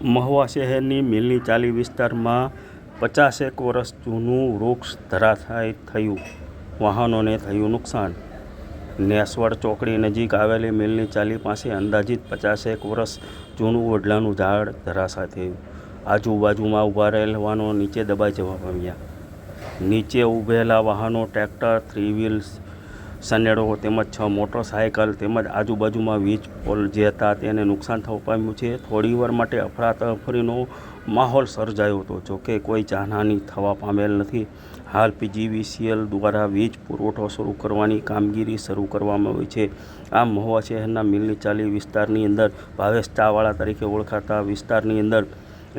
મહુવા શહેરની મિલની ચાલી વિસ્તારમાં 50 વર્ષ જૂનું વૃક્ષ ધરાશાયી થયું, વાહનોને થયું નુકસાન। નેસવડ ચોકડી નજીક આવેલી મિલની ચાલી પાસે અંદાજિત 50 વર્ષ જૂનું વડલાનું ઝાડ ધરાશાયી થયું। આજુબાજુમાં ઊભા રહેલા વાહનો નીચે દબાઈ જવા પામ્યા। નીચે ઊભેલા વાહનો ટ્રેક્ટર, 3 વ્હીલ, સનેડો તેમજ 6 મોટરસાયકલ તેમજ આજુબાજુમાં વીજ પોલ જે હતા તેને નુકસાન થવા પામ્યું છે। થોડીવાર માટે અફરાતફરીનો માહોલ સર્જાયો હતો, જોકે કોઈ જાનહાનિ થવા પામેલ નથી। હાલ PGVCL દ્વારા વીજ પુરવઠો શરૂ કરવાની કામગીરી શરૂ કરવામાં આવી છે। આમ મહુવા શહેરના મિલની ચાલી વિસ્તારની અંદર ભાવેશ ચાવાળા તરીકે ઓળખાતા વિસ્તારની અંદર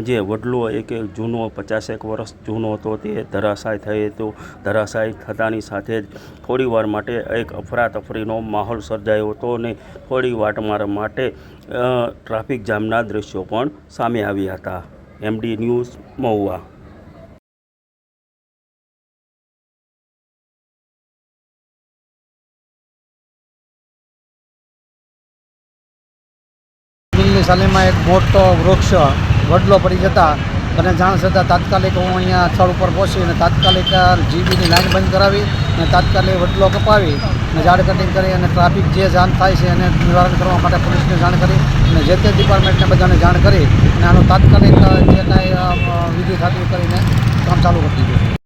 જે વડલો એક જૂનો 50 વર્ષ જૂનો હતો તે ધરાશાયી થયો હતો। ધરાશાયી થતાની સાથે જ થોડીવાર માટે એક અફરાતફરીનો માહોલ સર્જાયો હતો અને થોડી વાર માટે ટ્રાફિક જામના દ્રશ્યો પણ સામે આવ્યા હતા। MD news Mahuva. મિલની સાલીમાં એક મોટો વૃક્ષ વડલો પડી જતા અને જાણ થતાં તાત્કાલિક હું અહીંયા સ્થળ ઉપર પહોંચી અને તાત્કાલિક જીબીની લાઈન બંધ કરાવી અને તાત્કાલિક વડલો કપાવી અને ઝાડ કટિંગ કરી અને ટ્રાફિક જે જામ થાય છે એને નિવારણ કરવા માટે પોલીસને જાણ કરી અને જે તે ડિપાર્ટમેન્ટને બધાને જાણ કરી અને આનું તાત્કાલિક જે કાંઈ વિધિ થતી કરીને કામ ચાલુ કરી દીધું।